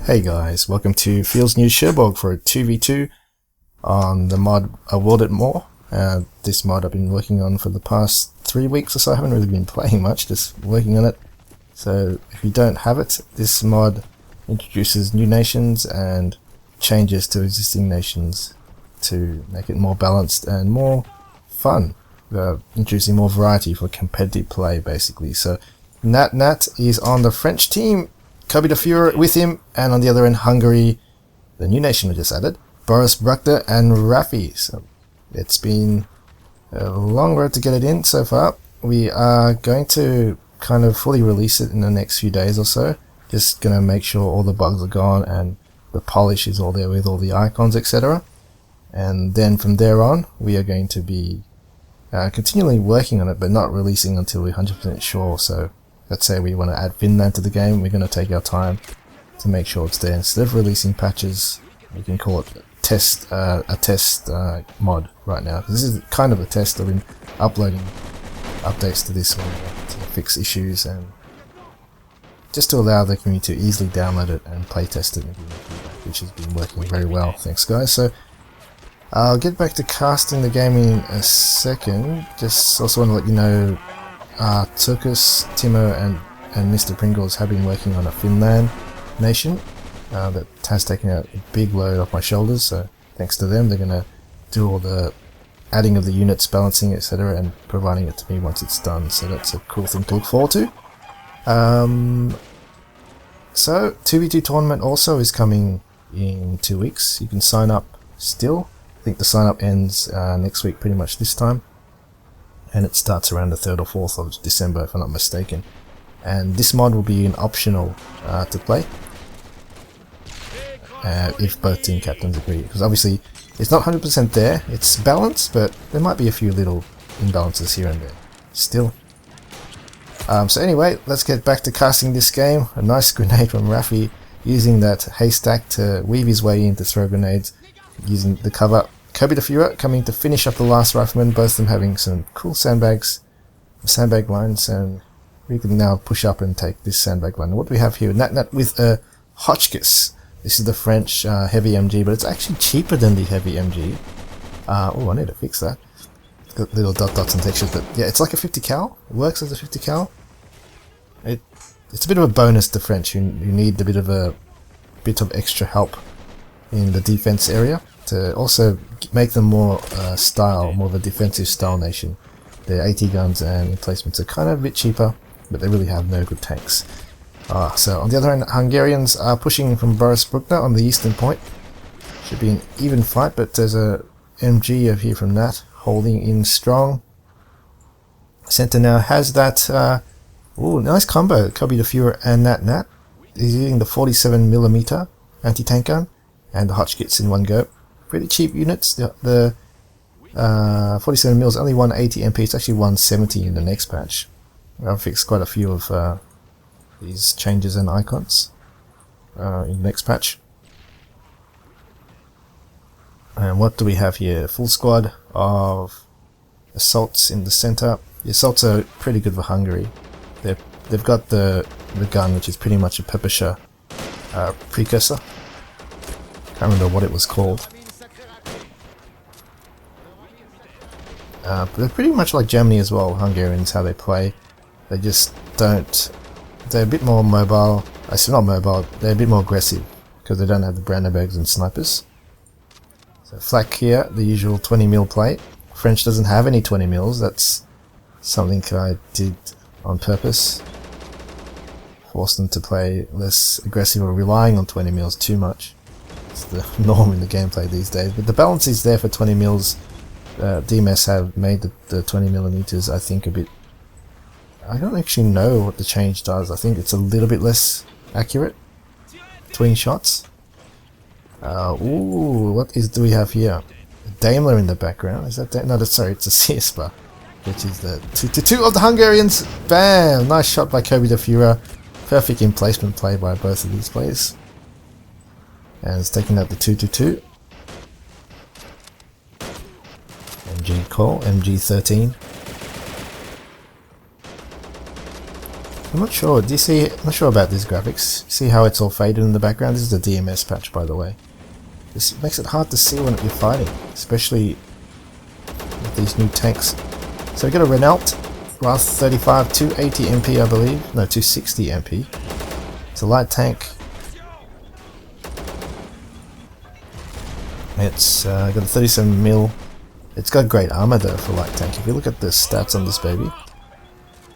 Hey guys, welcome to Fields News Sherborg for a 2v2 on the mod Awarded Mow. This mod I've been working on for the past 3 weeks or so. I haven't really been playing much, just working on it. So if you don't have it, this mod introduces new nations and changes to existing nations to make it more balanced and more fun, introducing more variety for competitive play basically. So Nat is on the French team, Kobe the Führer with him, and on the other end Hungary, the new nation we just added, Boris Bruckner and Rafi. So it's been a long road to get it in so far. We are going to kind of fully release it in the next few days or so. Just gonna make sure all the bugs are gone and the polish is all there with all the icons, etc. And then from there on we are going to be continually working on it, but not releasing until we're 100% sure. So let's say we want to add Finland to the game, we're going to take our time to make sure it's there. Instead of releasing patches, we can call it a test mod right now. This is kind of a test. I've been uploading updates to this one to fix issues and just to allow the community to easily download it and play test it and give me feedback, which has been working very well. Thanks guys. So I'll get back to casting the game in a second. Just also want to let you know Turkus, Timo and Mr. Pringles have been working on a Finland nation that has taken a big load off my shoulders, so thanks to them. They're going to do all the adding of the units, balancing, etc., and providing it to me once it's done, so that's a cool thing to look forward to. So 2v2 tournament also is coming in 2 weeks. You can sign up still. I think the sign up ends next week, pretty much this time, and it starts around the 3rd or 4th of December if I'm not mistaken. And this mod will be an optional to play if both team captains agree, because obviously it's not 100% there. It's balanced, but there might be a few little imbalances here and there still. So anyway, let's get back to casting this game. A nice grenade from Rafi, using that haystack to weave his way in to throw grenades, using the cover. Kobe the Führer coming to finish up the last rifleman, both of them having some cool sandbag lines, and we can now push up and take this sandbag line. What do we have here? Nat with a Hotchkiss. This is the French heavy MG, but it's actually cheaper than the heavy MG. Oh, I need to fix that. It's got little dots and textures, but yeah, it's like a 50 cal. It works as a 50 cal. It's a bit of a bonus to French. You need a bit of extra help in the defense area to also make them more more of a defensive style nation. Their AT guns and emplacements are kind of a bit cheaper, but they really have no good tanks. So on the other hand, Hungarians are pushing from Boris Bruckner on the eastern point. Should be an even fight, but there's a MG over here from Nat holding in strong. Center now has that nice combo, Kobe the Führer and Nat. He's using the 47mm anti-tank gun and the Hotchkiss in one go. Pretty cheap units. The 47mm is only 180 MP. It's actually 170 in the next patch. I've fixed quite a few of these changes and icons in the next patch. And what do we have here? Full squad of assaults in the center. The assaults are pretty good for Hungary. They've got the gun, which is pretty much a Pepperscher precursor. Can't remember what it was called. But they're pretty much like Germany as well, Hungarians, how they play. They just don't... They're a bit more mobile. I say not mobile, they're a bit more aggressive, because they don't have the Brandenburgs and snipers. So flak here, the usual 20mm plate. French doesn't have any 20mm, that's something I did on purpose. Forced them to play less aggressive or relying on 20mm too much. It's the norm in the gameplay these days, but the balance is there for 20mm. DMS have made the 20mm, I think, a bit... I don't actually know what the change does. I think it's a little bit less accurate between shots. What do we have here? Daimler in the background. Is that no, sorry, it's a CSPA, which is the 2-2 of the Hungarians. Bam! Nice shot by Kobe the Führer. Perfect emplacement play by both of these players. And it's taking out the 2-2. MG call, MG13. I'm not sure. Do you see? I'm not sure about these graphics. See how it's all faded in the background? This is the DMS patch, by the way. This makes it hard to see when you're fighting, especially with these new tanks. So we got a Renault RAF 35, 280 MP, I believe. No, 260 MP. It's a light tank. It's got a 37mm. It's got great armor though for a light tank. If you look at the stats on this baby,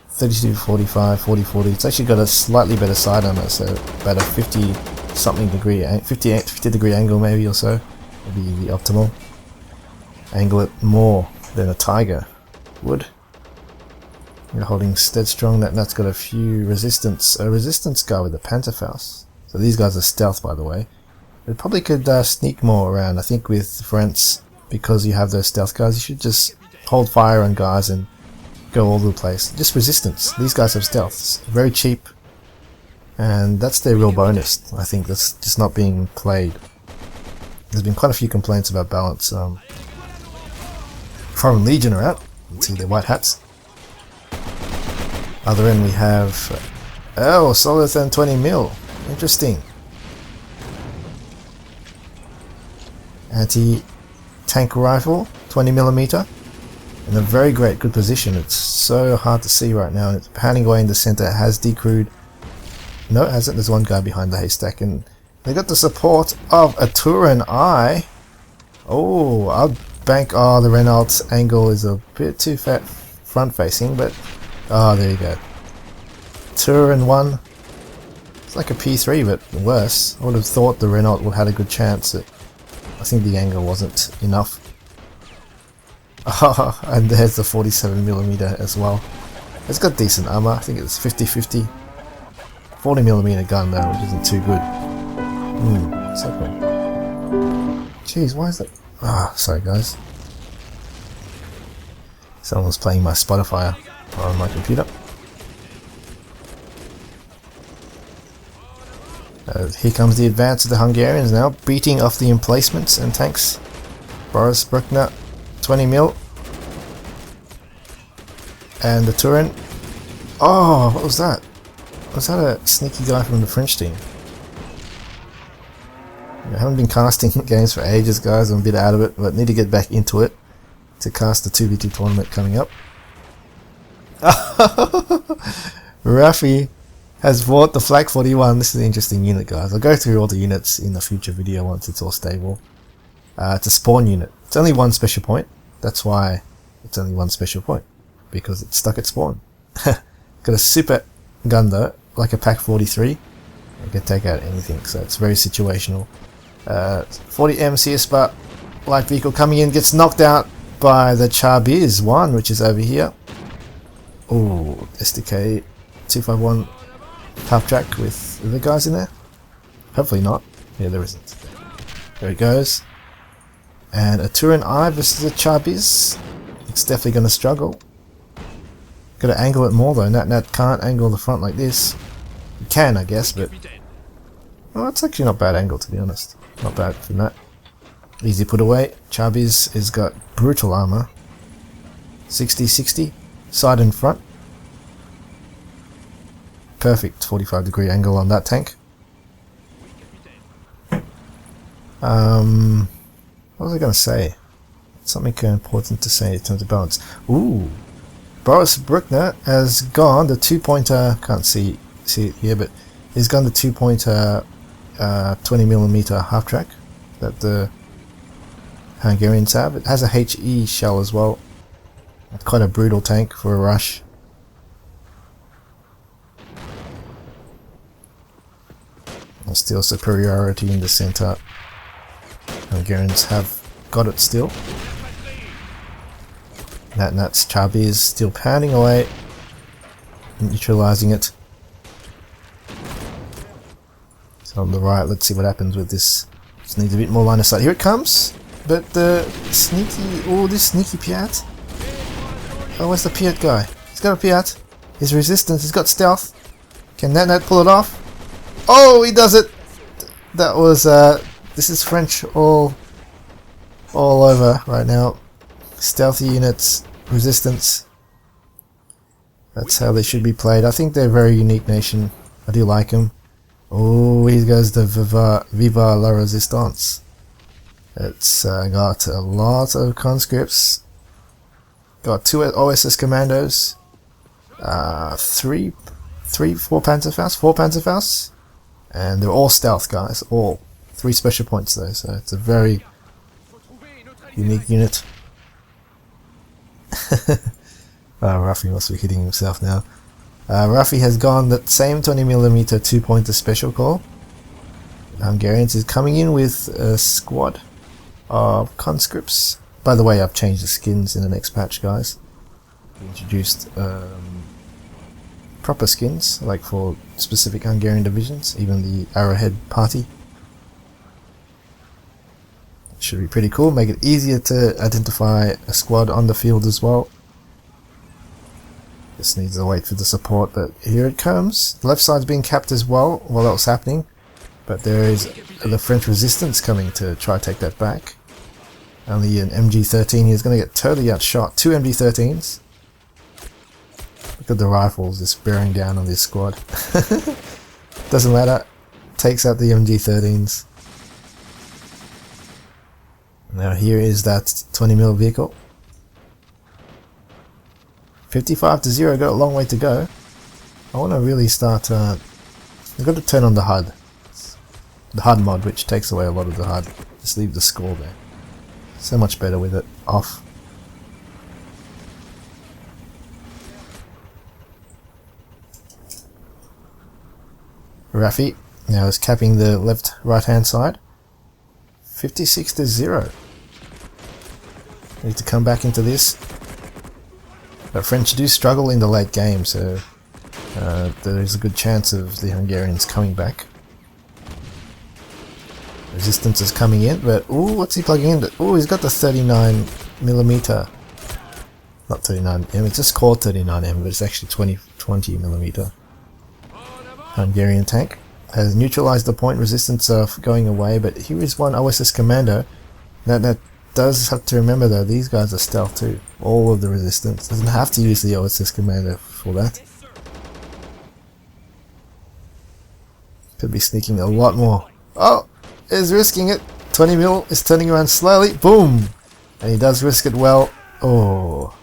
32, 45, 40, 40. It's actually got a slightly better side armor, so about a 50 something degree, 50 degree angle maybe or so would be the optimal. Angle it more than a Tiger would. You're holding dead strong. That's got a few resistance. A resistance guy with a Panzerfaust. So these guys are stealth, by the way. It probably could sneak more around. I think with France, because you have those stealth guys, you should just hold fire on guys and go all over the place. Just resistance. These guys have stealth. It's very cheap, and that's their real bonus. I think that's just not being played. There's been quite a few complaints about balance. Foreign Legion are out. You can see their white hats. Other end we have solid than 20mm. Interesting. Anti-tank rifle, 20mm. In a very good position. It's so hard to see right now. It's pounding away in the center. It has decrewed. No, it hasn't. There's one guy behind the haystack, and they got the support of a Turin Eye. Oh, I'll bank. Oh, the Renault angle is a bit too front facing, but there you go. Turin 1. It's like a P3, but worse. I would have thought the Renault would have had a good chance. I think the angle wasn't enough. Oh, and there's the 47mm as well. It's got decent armor. I think it's 50-50. 40mm gun though, which isn't too good. So cool. Jeez, why is that? Sorry guys. Someone was playing my Spotify on my computer. Here comes the advance of the Hungarians now, beating off the emplacements and tanks. Boris Bruckner, 20mm. And the Turin. Oh, what was that? Was that a sneaky guy from the French team? I haven't been casting games for ages, guys. I'm a bit out of it, but need to get back into it to cast the 2v2 tournament coming up. Rafi has bought the Flak 41. This is an interesting unit, guys. I'll go through all the units in a future video once it's all stable. It's a spawn unit. It's only one special point. That's why it's only one special point, because it's stuck at spawn. Got a super gun though, like a Pack 43. It can take out anything, so it's very situational. 40M CS bar light vehicle coming in, gets knocked out by the Charbiz 1, which is over here. Oh, SDK 251 half track with the guys in there. Hopefully not. Yeah, there isn't. There it goes. And a Turin Eye versus a Charbiz. It's definitely going to struggle. Got to angle it more though. Nat can't angle the front like this. You can, I guess, but well, it's actually not bad angle, to be honest. Not bad for Nat. Easy put away. Charbiz has got brutal armor. 60-60. Side and front. Perfect 45-degree angle on that tank. What was I going to say? Something important to say in terms of balance. Ooh, Boris Bruckner has gone the 2-pointer. Can't see it here, but he's gone the 2-pointer 20mm half track that the Hungarians have. It has a HE shell as well. Quite a brutal tank for a rush. And still superiority in the center. Hungarians have got it still. Nat's Charby is still pounding away, neutralizing it. So on the right, let's see what happens with this. Just needs a bit more line of sight. Here it comes, but the sneaky, this sneaky Piat. Oh, where's the Piat guy? He's got a Piat. His resistance, he's got stealth. Can Nat pull it off? Oh, he does it! That was, this is French all over right now. Stealthy units, resistance. That's how they should be played. I think they're a very unique nation. I do like them. Oh, here goes the Viva la Resistance. It's got a lot of conscripts. Got 2 OSS commandos. 4 Panzerfausts. And they're all stealth guys. All 3 special points though, so it's a very unique unit. Rafi must be hitting himself now. Rafi has gone that same 20mm 2-pointer special call. Hungarians is coming in with a squad of conscripts. By the way, I've changed the skins in the next patch, guys. We introduced proper skins, like for specific Hungarian divisions, even the Arrowhead Party. Should be pretty cool, make it easier to identify a squad on the field as well. Just needs to wait for the support, but here it comes. The left side's being capped as well while that was happening, but there is the French resistance coming to try to take that back. Only an MG13, he's going to get totally outshot. 2 MG13s. Look at the rifles just bearing down on this squad. Doesn't matter, takes out the MG13s. Now here is that 20mm vehicle. 55-0, got a long way to go. I want to really start, I've got to turn on the HUD. The HUD mod, which takes away a lot of the HUD. Just leave the score there. So much better with it off. Rafi now is capping the left right hand side. 56-0. Need to come back into this. The French do struggle in the late game, so there is a good chance of the Hungarians coming back. Resistance is coming in, but ooh, what's he plugging in? Ooh, he's got the 39mm. Not 39mm, it's just called 39mm, but it's actually 20mm. Hungarian tank has neutralized the point. Resistance of going away, but here is one OSS commando. That does have to remember though, these guys are stealth too. All of the resistance. Doesn't have to use the OSS commando for that. Could be sneaking a lot more. Oh! Is risking it. 20mm is turning around slowly. Boom! And he does risk it well. Oh.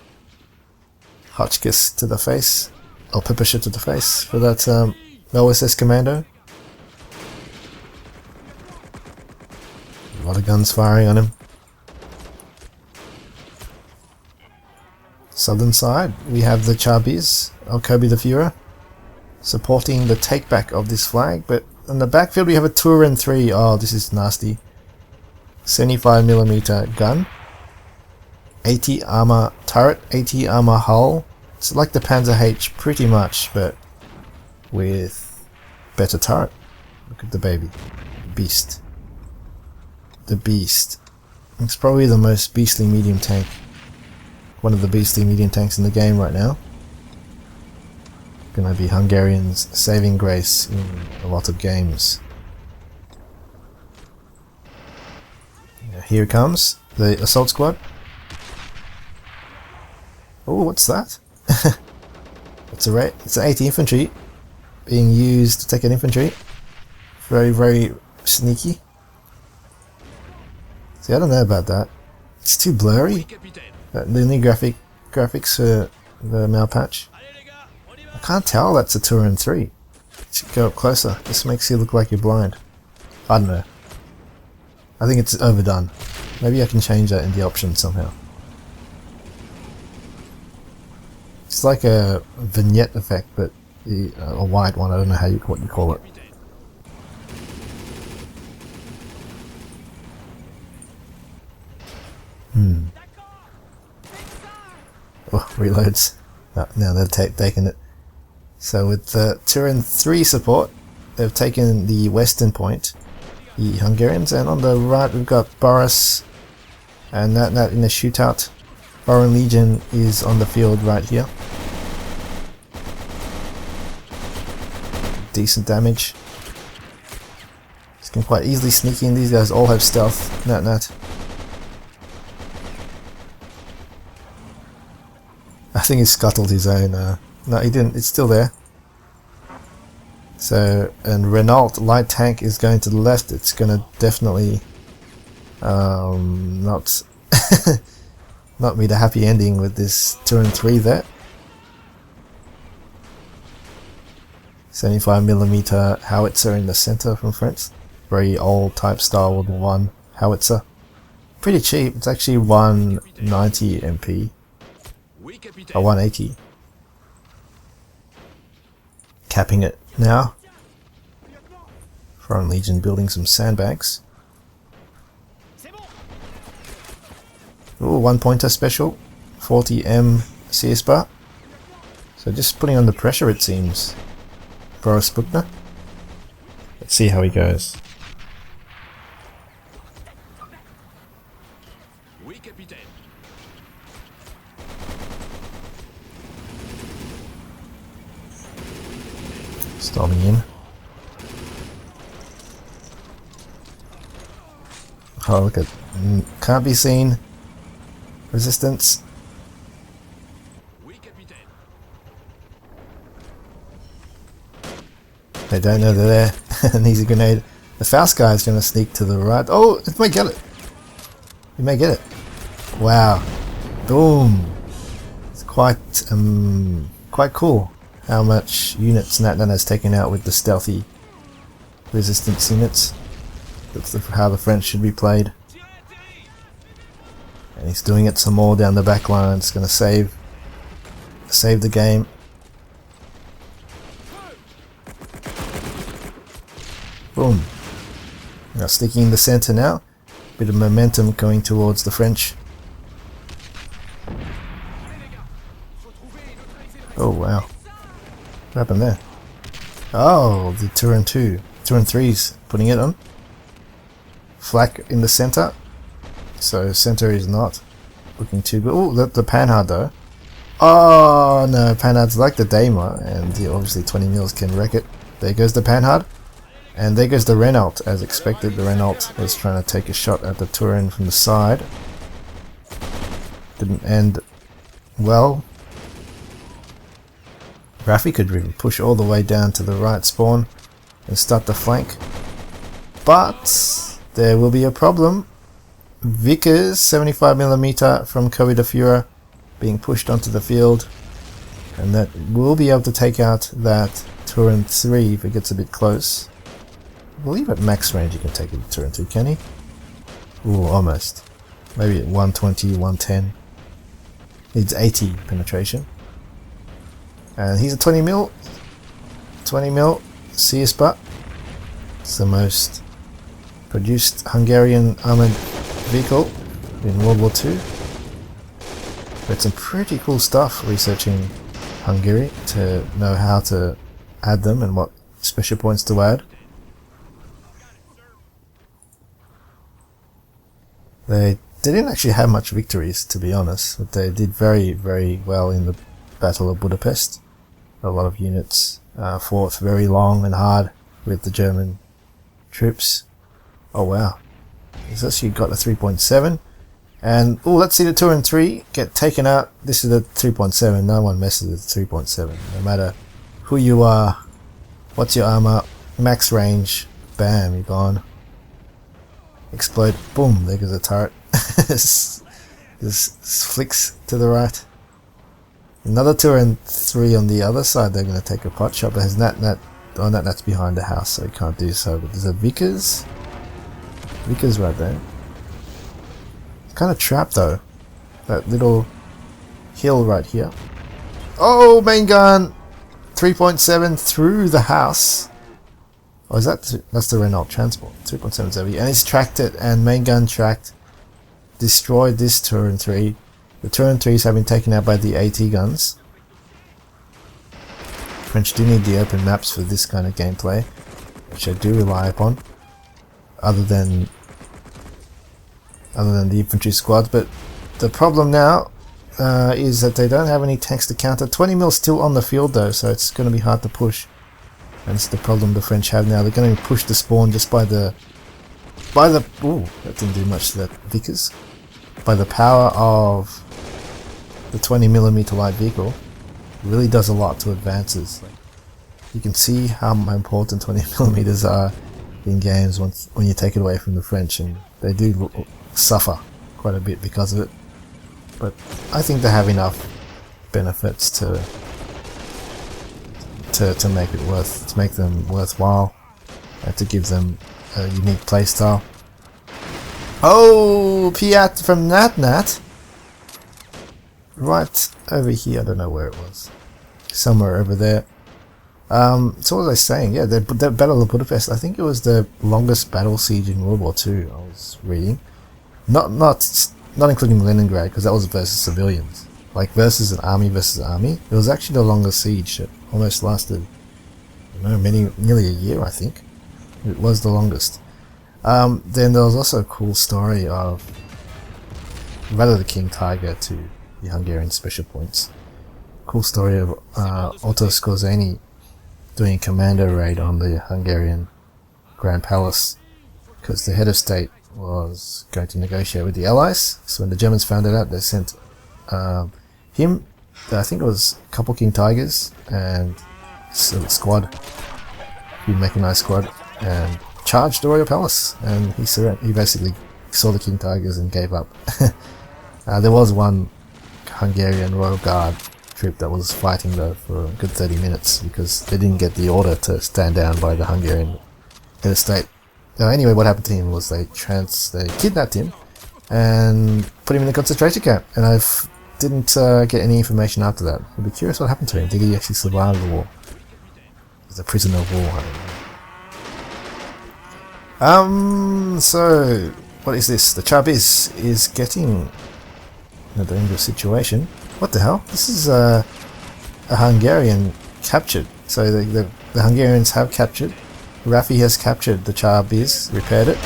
Hotchkiss to the face. Or Peppershit to the face for that OSS commando. A lot of guns firing on him. Southern side, we have the Charbis, Kobe the Führer, supporting the takeback of this flag, but on the backfield we have a Turin 3. Oh, this is nasty. 75mm gun, 80 armor turret, 80 armor hull. It's like the Panzer H pretty much, but with better turret. Look at the baby. Beast. The Beast. It's probably the most beastly medium tank. One of the beastly medium tanks in the game right now. Gonna be Hungarians' saving grace in a lot of games. Yeah, here it comes, the assault squad. Oh, what's that? It's an 80 infantry being used to take an infantry. Very, very sneaky. See, I don't know about that. It's too blurry. The new graphics for the Mow patch. I can't tell that's a Turin 3. Should go up closer. This makes you look like you're blind. I don't know. I think it's overdone. Maybe I can change that in the options somehow. It's like a vignette effect, but a white one. I don't know what you call it. Oh, reloads. Now they've taken it. So with the Turin 3 support, they've taken the western point, the Hungarians, and on the right we've got Boris, and that in a shootout. Foreign Legion is on the field right here. Decent damage. This can quite easily sneak in. These guys all have stealth. Nat. I think he scuttled his own No, he didn't. It's still there. So, and Renault light tank is going to the left. It's going to definitely not not meet a happy ending with this Turin 3 there. 75mm howitzer in the center from France. Very old type style World War 1 howitzer. Pretty cheap. It's actually 190 MP. Or 180. Capping it now. Foreign Legion building some sandbags. Ooh, 1-pointer special. 40M CS bar. So just putting on the pressure, it seems. Boris Buchner. Let's see how he goes. Storming in. Oh, look at... can't be seen. Resistance. They don't know they're there. Needs a grenade. The Faust guy is going to sneak to the right. Oh, it may get it. He may get it. Wow. Boom. It's quite cool how much units Natnan has taken out with the stealthy resistance units. That's how the French should be played. And he's doing it some more down the back line. It's going to save the game. Boom. Now sticking in the center now. Bit of momentum going towards the French. Oh wow. What happened there? Oh, the Turin 2. Turin 3's putting it on. Flak in the center. So center is not looking too good. Oh, the Panhard though. Oh no, Panhard's like the Daimler, and obviously 20 mils can wreck it. There goes the Panhard. And there goes the Renault, as expected. The Renault was trying to take a shot at the Turin from the side. Didn't end well. Raffi could really push all the way down to the right spawn and start the flank. But there will be a problem. Vickers, 75mm from Cowie de Führer, being pushed onto the field. And that will be able to take out that Turin 3 if it gets a bit close. I believe at max range you can take it to Turin 2, can he? Ooh, almost. Maybe at 120, 110. Needs 80 penetration. And he's a 20 mil. 20 mil CS butt. It's the most produced Hungarian armoured vehicle in World War II. But some pretty cool stuff researching Hungary to know how to add them and what special points to add. They didn't actually have much victories, to be honest, but they did very, very well in the Battle of Budapest. A lot of units fought very long and hard with the German troops. Oh wow. He's actually got a 3.7. And, oh, let's see the Turin 3 get taken out. This is the 3.7. No one messes with the 3.7. No matter who you are, what's your armor, max range, bam, you're gone. Explode, boom, there goes a turret. Just flicks to the right. Another Turin 3 on the other side. They're going to take a pot shot, but there's Nat's behind the house, so he can't do so. But there's a Vickers right there. Kind of trapped though. That little hill right here. Oh, main gun! 3.7 through the house. Oh, is that's the Renault transport? 3.7 heavy, and he's tracked it, and main gun tracked, destroyed this Turin 3. The Turin 3s have been taken out by the AT guns. French do need the open maps for this kind of gameplay, which I do rely upon. Other than the infantry squads, but the problem now is that they don't have any tanks to counter. 20 mil still on the field though, so it's going to be hard to push. And it's the problem the French have now. They're going to push the spawn just by the ooh, that didn't do much to that Vickers. By the power of the 20mm light vehicle. really does a lot to advances. You can see how important 20mm are in games when you take it away from the French, and they do suffer quite a bit because of it. But I think they have enough benefits to make them worthwhile, and to give them a unique playstyle. Oh, Piat from Nat. Right over here, I don't know where it was. Somewhere over there. So what was I saying? Yeah, the Battle of Budapest, I think it was the longest battle siege in World War II, I was reading. Not including Leningrad, because that was versus civilians. Like versus an army versus army. It was actually the longest siege. It almost lasted, I don't know, nearly a year, I think. It was the longest. Then there was also a cool story of rather the King Tiger to the Hungarian special points. Cool story of Otto Skorzeny doing a commando raid on the Hungarian Grand Palace, because the head of state was going to negotiate with the Allies. So when the Germans found it out, they sent him, I think it was a couple King Tigers and a squad, a mechanized squad, and charged the Royal Palace, and he basically saw the King Tigers and gave up. There was one Hungarian Royal Guard troop that was fighting though for a good 30 minutes because they didn't get the order to stand down by the Hungarian head of state. Anyway, what happened to him was they kidnapped him and put him in a concentration camp, and I didn't get any information after that. I'd be curious what happened to him. Did he actually survive the war? He was a prisoner of war, I don't know. So what is this? The Chabiz is getting in a dangerous situation. What the hell? This is a Hungarian captured. So the Hungarians have captured. Rafi has captured the Chabiz, repaired it,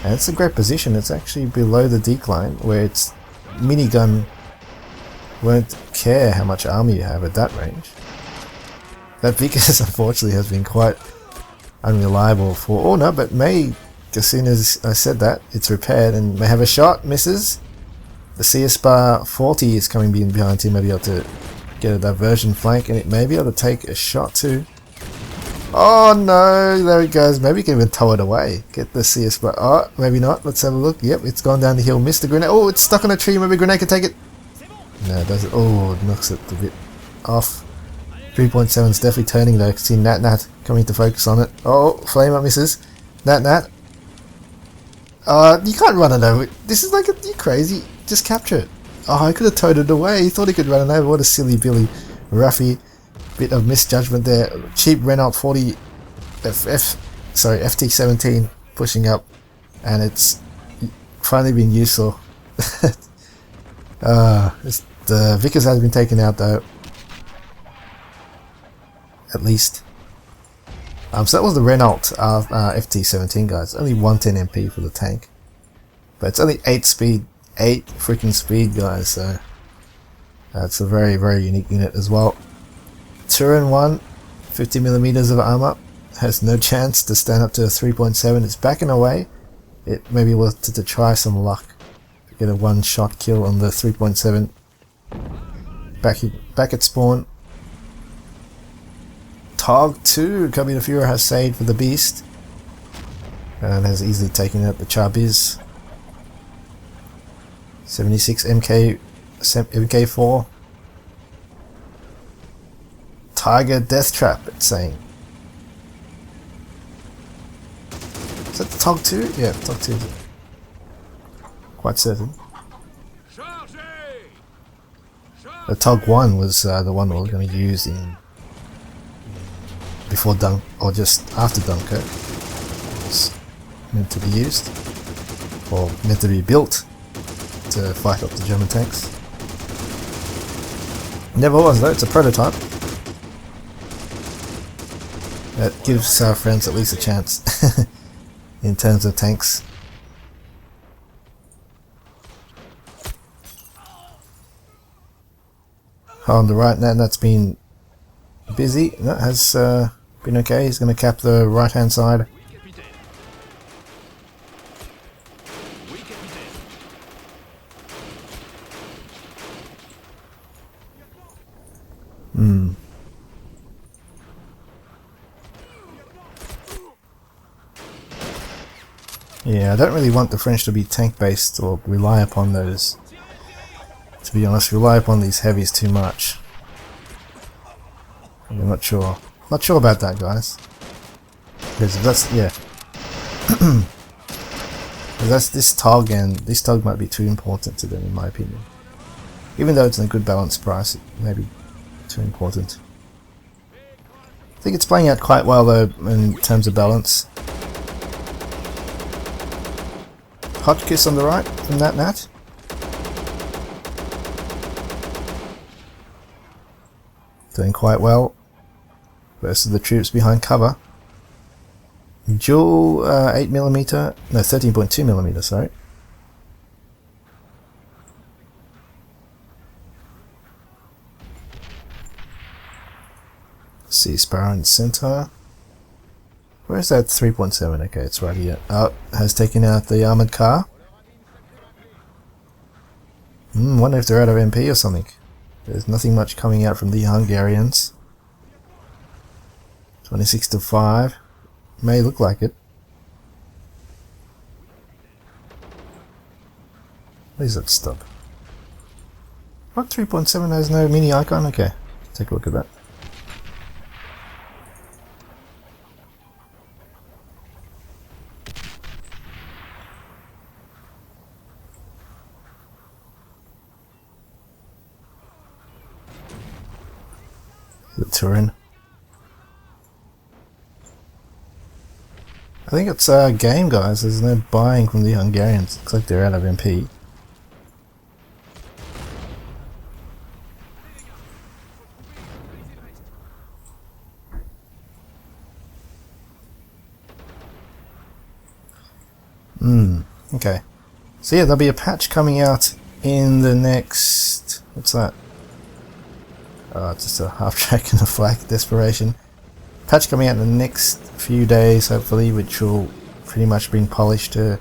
and it's a great position. It's actually below the decline, where its minigun won't care how much army you have at that range. That Vickers unfortunately has been quite unreliable for... Oh no, but May, as soon as I said that, it's repaired and may have a shot, misses. The CS bar 40 is coming behind him, maybe able to get a diversion flank, and it may be able to take a shot too. Oh no, there it goes. Maybe you can even tow it away. Get the CS bar. Oh, maybe not. Let's have a look. Yep, it's gone down the hill. Missed the grenade. Oh, it's stuck on a tree. Maybe a grenade can take it. No, it doesn't. Oh, it knocks it a bit off. 3.7 is definitely turning though. See Nat coming to focus on it. Oh, flame up misses. Nat. You can't run it over. This is like you crazy. Just capture it. Oh, I could have towed it away. He thought he could run it over. What a silly Billy. Ruffy. Bit of misjudgment there. Cheap Renault 40 FT17 pushing up, and it's finally been useful. The Vickers has been taken out though. At least. So that was the Renault FT17 guys. Only 110 MP for the tank, but it's only 8 freaking speed guys. So that's a very, very unique unit as well. Turin 1, 50mm of armor, has no chance to stand up to a 3.7. It's backing away. It maybe wanted to try some luck to get a one-shot kill on the 3.7. Back at spawn. Tog 2, Cubby the Fuhrer has saved for the beast and has easily taken out the Chabiz. 76 MK4. Tiger Death Trap, it's saying. Is that the Tog 2? Yeah, Tog 2. Quite certain. The Tog 1 was the one we were going to use in before Dunk, or just after Dunkirk. It was meant to be used, or meant to be built to fight up the German tanks. Never was though, it's a prototype. That gives our friends at least a chance in terms of tanks. On the right, that's been busy. That has been okay. He's going to cap the right hand side. Yeah, I don't really want the French to be tank based or rely upon those. To be honest, rely upon these heavies too much. I'm not sure. Not sure about that, guys. Because if that's, yeah. If that's this tug, and this tug might be too important to them in my opinion. Even though it's in a good balanced price, it may be too important. I think it's playing out quite well though in terms of balance. Hot kiss on the right from that Nat. Doing quite well versus the troops behind cover. Dual 8mm, no 13.2mm, sorry. See Sparrow in the center. Where's that 3.7? Okay, it's right here. Oh, has taken out the armored car. Wonder if they're out of MP or something. There's nothing much coming out from the Hungarians. 26 to 5. May look like it. What is that stub? What 3.7 has no mini icon? Okay, take a look at that. The Turin. I think it's a game, guys. There's no buying from the Hungarians. Looks like they're out of MP. Okay. So yeah, there'll be a patch coming out in the next... What's that? Just a half track and a flak. Desperation. Patch coming out in the next few days, hopefully, which will pretty much bring polish to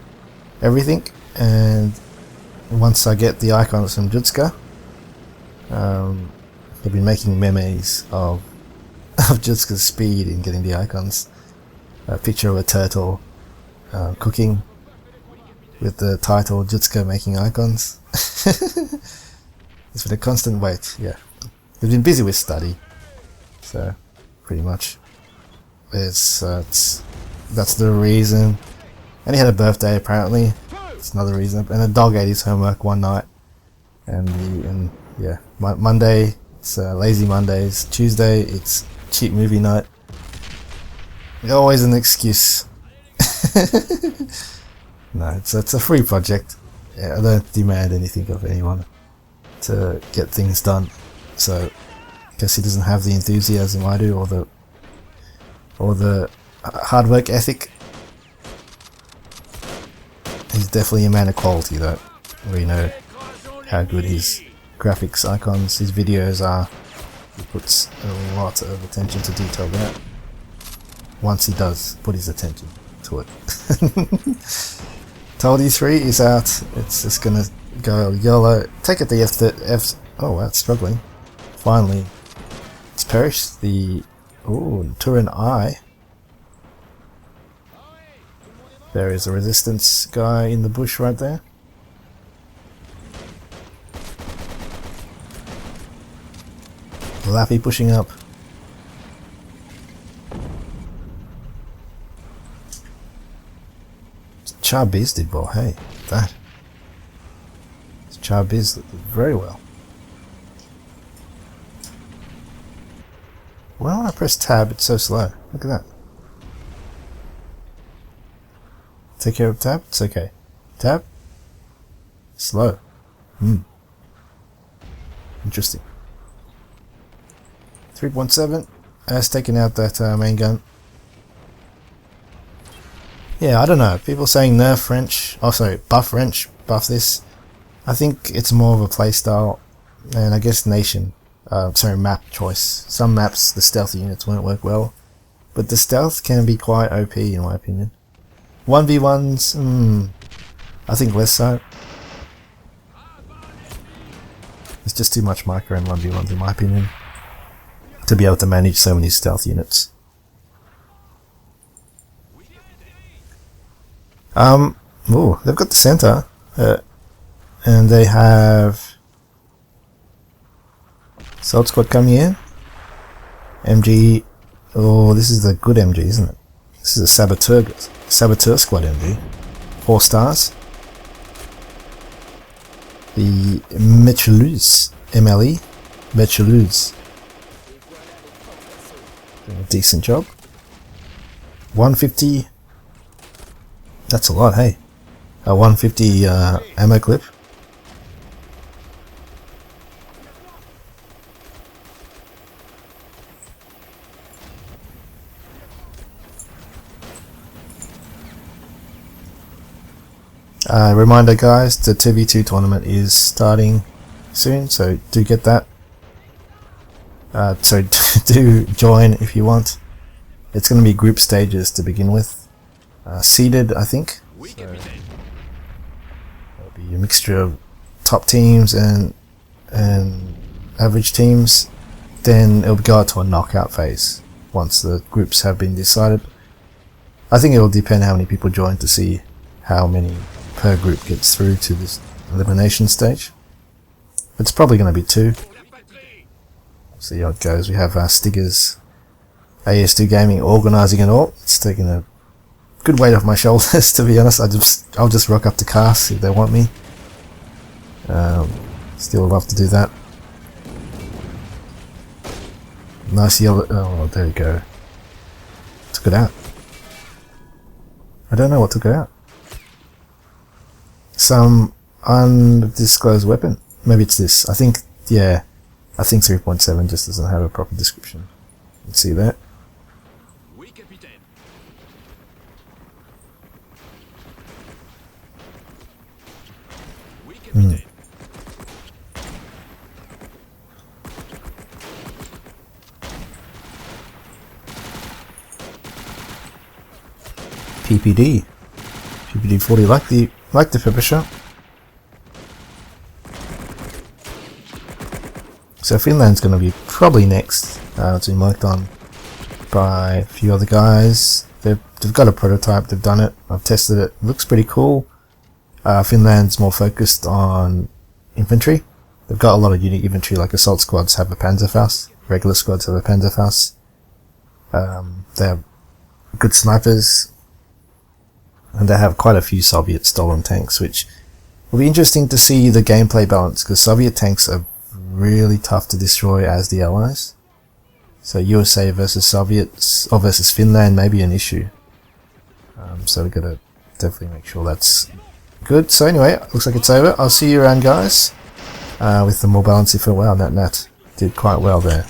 everything. And once I get the icons from Jutska, I've been making memes of Jutska's speed in getting the icons. A picture of a turtle cooking with the title Jutska making icons. It's been a constant wait, yeah. We've been busy with study, so pretty much. That's the reason. And he had a birthday apparently. It's another reason. And a dog ate his homework one night. And yeah, Monday it's lazy Mondays. Tuesday it's cheap movie night. Always an excuse. No, it's a free project. Yeah, I don't demand anything of anyone to get things done. So I guess he doesn't have the enthusiasm I do, or the hard work ethic. He's definitely a man of quality though. We know how good his graphics, icons, his videos are. He puts a lot of attention to detail there. Once he does put his attention to it. Taldi 3 is out. It's just gonna go yellow. Take it the F. Oh wow, it's struggling. Finally, it's perished. The Turin I. There is a resistance guy in the bush right there. Lappy pushing up. Charbiz did well, hey, that. Charbiz did very well. Why when I press tab it's so slow? Look at that. Take care of tab? It's okay. Tab? Slow. Interesting. 3.7 has taken out that main gun. Yeah, I don't know. People saying nerf French. Oh, sorry, buff French, buff this. I think it's more of a playstyle, and I guess nation. Map choice. Some maps, the stealth units won't work well, but the stealth can be quite OP in my opinion. 1v1s, I think less so. It's just too much micro in 1v1s in my opinion, to be able to manage so many stealth units. Oh, they've got the center, and they have Assault Squad coming in. MG. Oh, this is the good MG, isn't it? This is a Saboteur Squad MG. 4 stars. The Mechelus MLE. Mechelus. Doing a decent job. 150. That's a lot, hey. A 150 ammo clip. Reminder guys, the 2v2 tournament is starting soon, so do get that. So do join if you want. It's going to be group stages to begin with. Seeded, I think. So it'll be a mixture of top teams and average teams. Then it'll go to a knockout phase once the groups have been decided. I think it'll depend how many people join to see how many per group gets through to this elimination stage. It's probably going to be 2. See how it goes. We have Stiggers, AS2 Gaming organising it all. It's taking a good weight off my shoulders, to be honest. I'll just rock up to cast if they want me. Still love to do that. Nice yellow. Oh, there you go. Took it out. I don't know what took it out. Some undisclosed weapon. Maybe it's this. I think, yeah. I think 3.7 just doesn't have a proper description. You can see that. PPD 40, like the pepper shot. So Finland's going to be probably next. It's been worked on by a few other guys. They've got a prototype. They've done it. I've tested it. It looks pretty cool. Finland's more focused on infantry. They've got a lot of unique infantry, like assault squads have a Panzerfaust. Regular squads have a Panzerfaust. They have good snipers. And they have quite a few Soviet stolen tanks, which will be interesting to see the gameplay balance, because Soviet tanks are really tough to destroy as the Allies. So USA versus Soviets, or versus Finland may be an issue. So we've got to definitely make sure that's good. So anyway, looks like it's over. I'll see you around, guys, with the more balanced effort. Wow, Nat did quite well there.